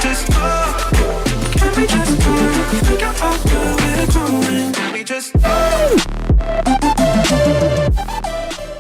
just go? Can we just go? Figure out where we're going. Can we just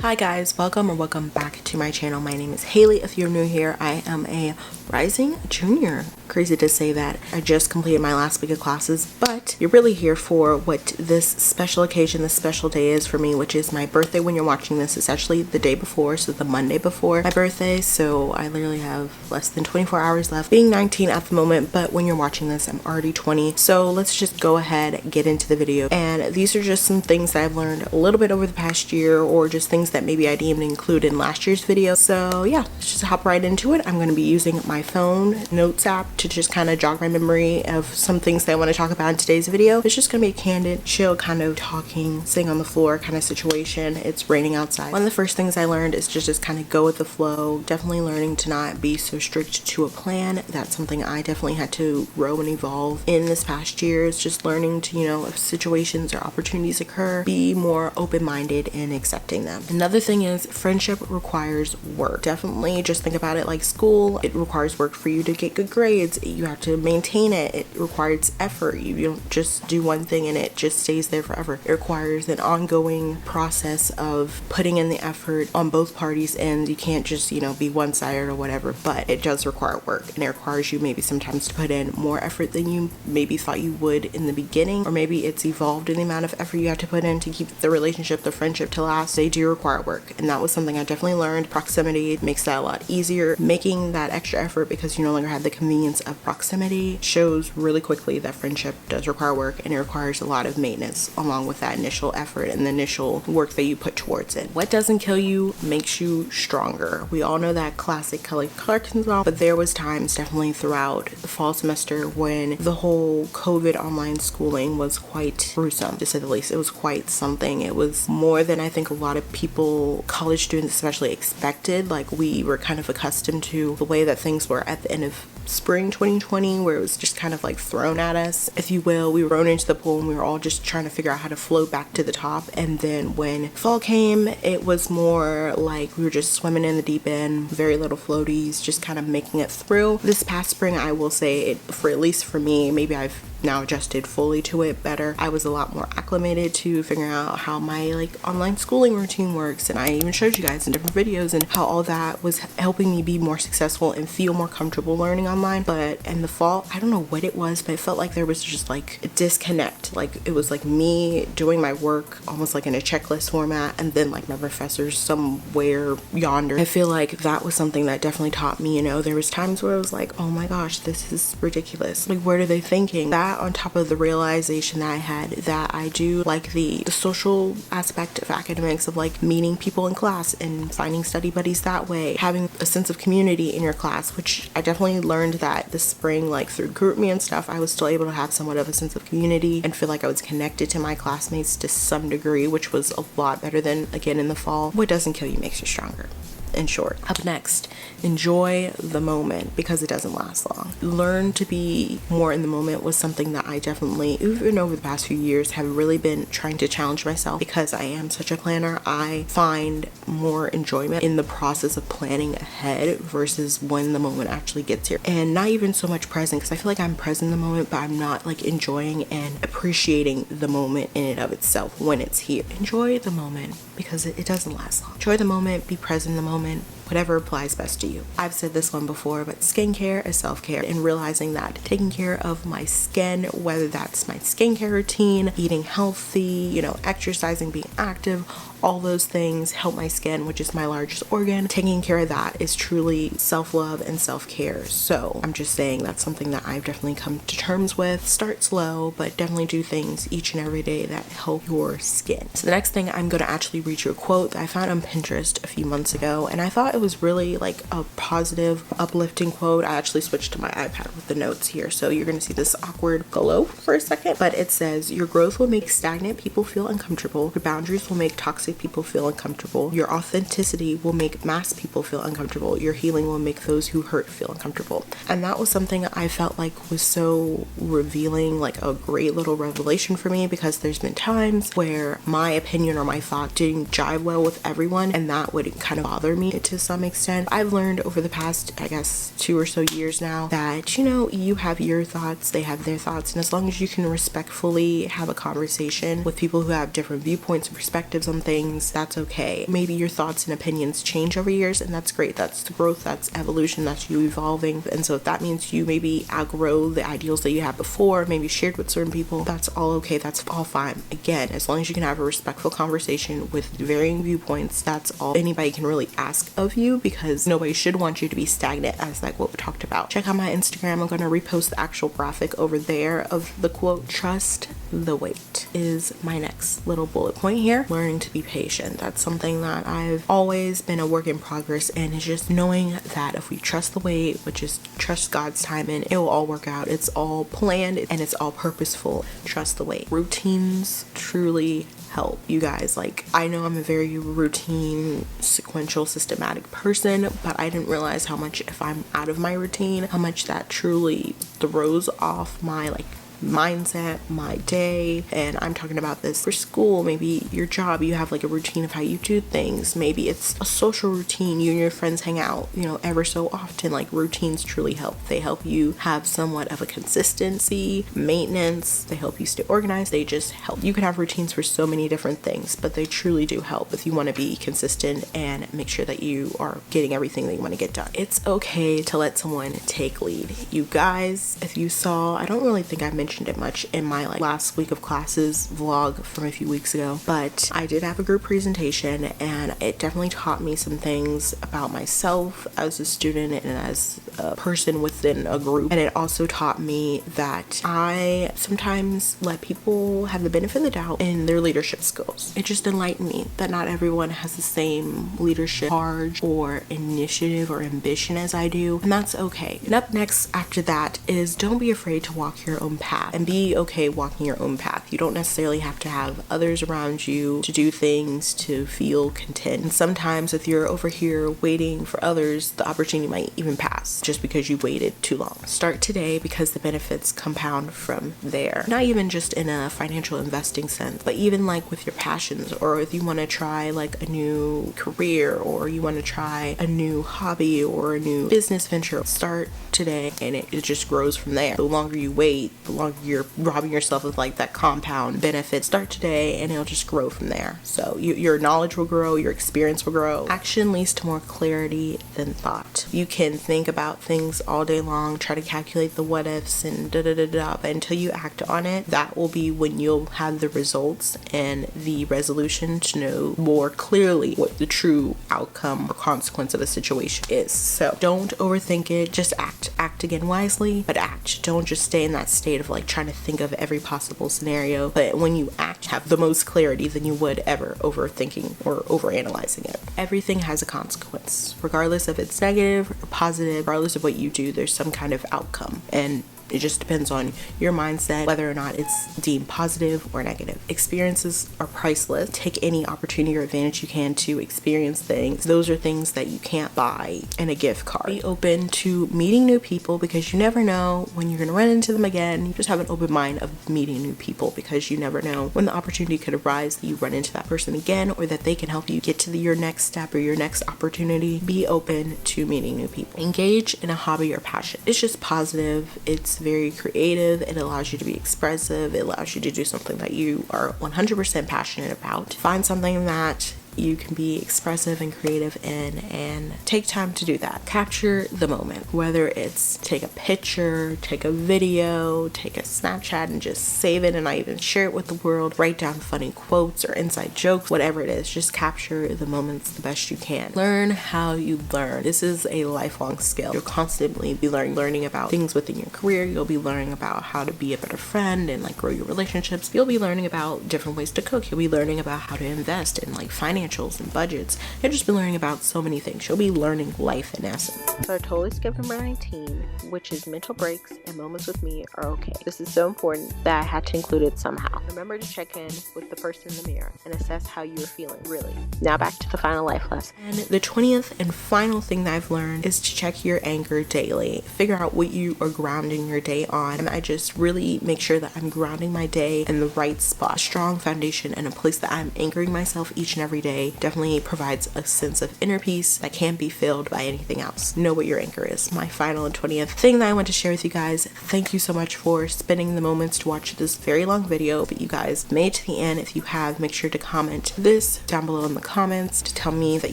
Hi guys, welcome back to my channel. My name is Haley. If you're new here, I am a rising junior. Crazy to say that. I just completed my last week of classes, but you're really here for what this special occasion, this special day is for me, which is my birthday. When you're watching this, it's actually the day before, so the Monday before my birthday. So I literally have less than 24 hours left, being 19 at the moment, but when you're watching this, I'm already 20. So let's just go ahead and get into the video. And these are just some things that I've learned a little bit over the past year, or just things that maybe I didn't even include in last year's video. So yeah, let's just hop right into it. I'm going to be using my phone notes app to just kind of jog my memory of some things that I want to talk about in today's video. It's just going to be a candid, chill, kind of talking, sitting on the floor kind of situation. It's raining outside. One of the first things I learned is just kind of go with the flow. Definitely learning to not be so strict to a plan. That's something I definitely had to grow and evolve in this past year. It's just learning to, you know, if situations or opportunities occur, be more open-minded in accepting them. Another thing is friendship requires work. Definitely just think about it like school. It requires work for you to get good grades. You have to maintain it. It requires effort. You don't just do one thing and it just stays there forever. It requires an ongoing process of putting in the effort on both parties, and you can't just, you know, be one-sided or whatever, but it does require work, and it requires you maybe sometimes to put in more effort than you maybe thought you would in the beginning, or maybe it's evolved in the amount of effort you have to put in to keep the relationship, the friendship to last. They do require work, and that was something I definitely learned. Proximity makes that a lot easier. Making that extra effort because you no longer have the convenience of proximity shows really quickly that friendship does require work, and it requires a lot of maintenance along with that initial effort and the initial work that you put towards it. What doesn't kill you makes you stronger. We all know that classic Kelly Clarkson song, but there was times definitely throughout the fall semester when the whole COVID online schooling was quite gruesome, to say the least. It was quite something. It was more than I think a lot of people, college students especially, expected. Like, we were kind of accustomed to the way that things were at the end of spring 2020, where it was just kind of like thrown at us, if you will. We were thrown into the pool and we were all just trying to figure out how to float back to the top. And then when fall came, it was more like we were just swimming in the deep end, very little floaties, just kind of making it through. This past spring, I will say, it, for at least for me, maybe I've now adjusted fully to it better. I was a lot more acclimated to figuring out how my online schooling routine works, and I even showed you guys in different videos and how all that was helping me be more successful and feel more comfortable learning online. But in the fall, I don't know what it was, but it felt like there was just like a disconnect. Like, it was like me doing my work almost like in a checklist format, and then like my professors somewhere yonder. I feel like that was something that definitely taught me, you know, there was times where I was like, oh my gosh, this is ridiculous. Like, what are they thinking? That on top of the realization that I had that I do like the social aspect of academics, of like meeting people in class and finding study buddies that way, having a sense of community in your class, which I definitely learned that this spring, like through GroupMe and stuff, I was still able to have somewhat of a sense of community and feel like I was connected to my classmates to some degree, which was a lot better than, again, in the fall. What doesn't kill you makes you stronger. In short. Up next, enjoy the moment, because it doesn't last long. Learn to be more in the moment was something that I definitely, even over the past few years, have really been trying to challenge myself. Because I am such a planner, I find more enjoyment in the process of planning ahead versus when the moment actually gets here. And not even so much present, because I feel like I'm present in the moment, but I'm not like enjoying and appreciating the moment in and of itself when it's here. Enjoy the moment, because it doesn't last long. Enjoy the moment, be present in the moment, whatever applies best to you. I've said this one before, but skincare is self-care, and realizing that taking care of my skin, whether that's my skincare routine, eating healthy, you know, exercising, being active, all those things help my skin, which is my largest organ. Taking care of that is truly self-love and self-care. So I'm just saying that's something that I've definitely come to terms with. Start slow, but definitely do things each and every day that help your skin. So the next thing, I'm going to actually read you a quote that I found on Pinterest a few months ago, and I thought it was really like a positive, uplifting quote. I actually switched to my iPad with the notes here, so you're going to see this awkward glow for a second, but it says, your growth will make stagnant people feel uncomfortable. Your boundaries will make toxic people feel uncomfortable. Your authenticity will make mass people feel uncomfortable. Your healing will make those who hurt feel uncomfortable. And that was something I felt like was so revealing, like a great little revelation for me, because there's been times where my opinion or my thought didn't jive well with everyone, and that would kind of bother me to some extent. I've learned over the past, I guess, 2 or so years now that, you know, you have your thoughts, they have their thoughts, and as long as you can respectfully have a conversation with people who have different viewpoints and perspectives on things, that's okay. Maybe your thoughts and opinions change over years, and that's great. That's the growth, that's evolution, that's you evolving. And so if that means you maybe outgrow the ideals that you had before, maybe shared with certain people, that's all okay, that's all fine. Again, as long as you can have a respectful conversation with varying viewpoints, that's all anybody can really ask of you, because nobody should want you to be stagnant, as like what we talked about. Check out my Instagram. I'm going to repost the actual graphic over there of the quote. Trust the wait is my next little bullet point here. Learning to be patient. That's something that I've always been a work in progress, and it's just knowing that if we trust the wait, which is trust God's timing, it will all work out. It's all planned and it's all purposeful. Trust the wait. Routines truly help you guys. Like, I know I'm a very routine, sequential, systematic person, but I didn't realize how much, if I'm out of my routine, how much that truly throws off my like mindset, my day. And I'm talking about this for school, maybe your job, you have like a routine of how you do things. Maybe it's a social routine, you and your friends hang out, you know, ever so often. Like, routines truly help. They help you have somewhat of a consistency, maintenance, they help you stay organized, they just help. You can have routines for so many different things, but they truly do help if you want to be consistent and make sure that you are getting everything that you want to get done. It's okay to let someone take lead. You guys, if you saw, I don't really think I mentioned it much in my like last week of classes vlog from a few weeks ago, but I did have a group presentation, and it definitely taught me some things about myself as a student and as a person within a group. And it also taught me that I sometimes let people have the benefit of the doubt in their leadership skills. It just enlightened me that not everyone has the same leadership charge or initiative or ambition as I do, and that's okay. And up next after that is don't be afraid to walk your own path, and be okay walking your own path. You don't necessarily have to have others around you to do things to feel content. And sometimes if you're over here waiting for others, the opportunity might even pass just because you waited too long. Start today, because the benefits compound from there. Not even just in a financial investing sense, but even like with your passions, or if you want to try like a new career, or you want to try a new hobby or a new business venture. Start today, and it just grows from there. The longer you wait, the longer you're robbing yourself of like that compound benefit. Start today and it'll just grow from there. So your knowledge will grow, your experience will grow. Action leads to more clarity than thought. You can think about things all day long, try to calculate the what ifs and but until you act on it, that will be when you'll have the results and the resolution to know more clearly what the true outcome or consequence of the situation is. So don't overthink it, just act again wisely, but act. Don't just stay in that state of like trying to think of every possible scenario, but when you act, have the most clarity than you would ever overthinking or overanalyzing it. Everything has a consequence, regardless if it's negative or positive. Regardless of what you do, there's some kind of outcome, and it just depends on your mindset, whether or not it's deemed positive or negative. Experiences are priceless. Take any opportunity or advantage you can to experience things. Those are things that you can't buy in a gift card. Be open to meeting new people, because you never know when you're going to run into them again. You just have an open mind of meeting new people, because you never know when the opportunity could arise that you run into that person again, or that they can help you get to your next step or your next opportunity. Be open to meeting new people. Engage in a hobby or passion. It's just positive. It's very creative. It allows you to be expressive. It allows you to do something that you are 100% passionate about. Find something that you can be expressive and creative in, and take time to do that. Capture the moment, whether it's take a picture, take a video, take a Snapchat and just save it and not even share it with the world. Write down funny quotes or inside jokes, whatever it is. Just capture the moments the best you can. Learn how you learn. This is a lifelong skill. You'll constantly be learning about things within your career. You'll be learning about how to be a better friend and like grow your relationships. You'll be learning about different ways to cook. You'll be learning about how to invest in like financials and budgets. You'll just be learning about so many things. You'll be learning life in essence. So I totally skipped number 19, which is mental breaks and moments with me are okay. This is so important that I had to include it somehow. Remember to check in with the person in the mirror and assess how you're feeling, really. Now back to the final life lesson. And the 20th and final thing that I've learned is to check your anchor daily. Figure out what you are grounding your day on. And I just really make sure that I'm grounding my day in the right spot, a strong foundation, and a place that I'm anchoring myself each and every day day definitely provides a sense of inner peace that can't be filled by anything else. Know what your anchor is. My final and 20th thing that I want to share with you guys. Thank you so much for spending the moments to watch this very long video, but you guys made it to the end. If you have, make sure to comment this down below in the comments to tell me that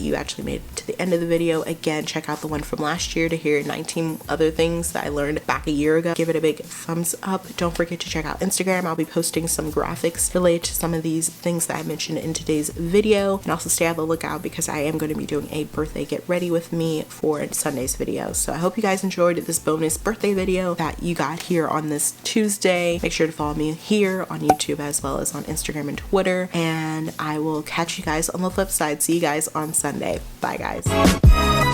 you actually made it to the end of the video. Again, check out the one from last year to hear 19 other things that I learned back a year ago. Give it a big thumbs up. Don't forget to check out Instagram. I'll be posting some graphics related to some of these things that I mentioned in today's video, and also stay on the lookout because I am going to be doing a birthday get ready with me for Sunday's video. So I hope you guys enjoyed this bonus birthday video that you got here on this Tuesday. Make sure to follow me here on YouTube as well as on Instagram and Twitter, and I will catch you guys on the flip side. See you guys on Sunday. Bye guys.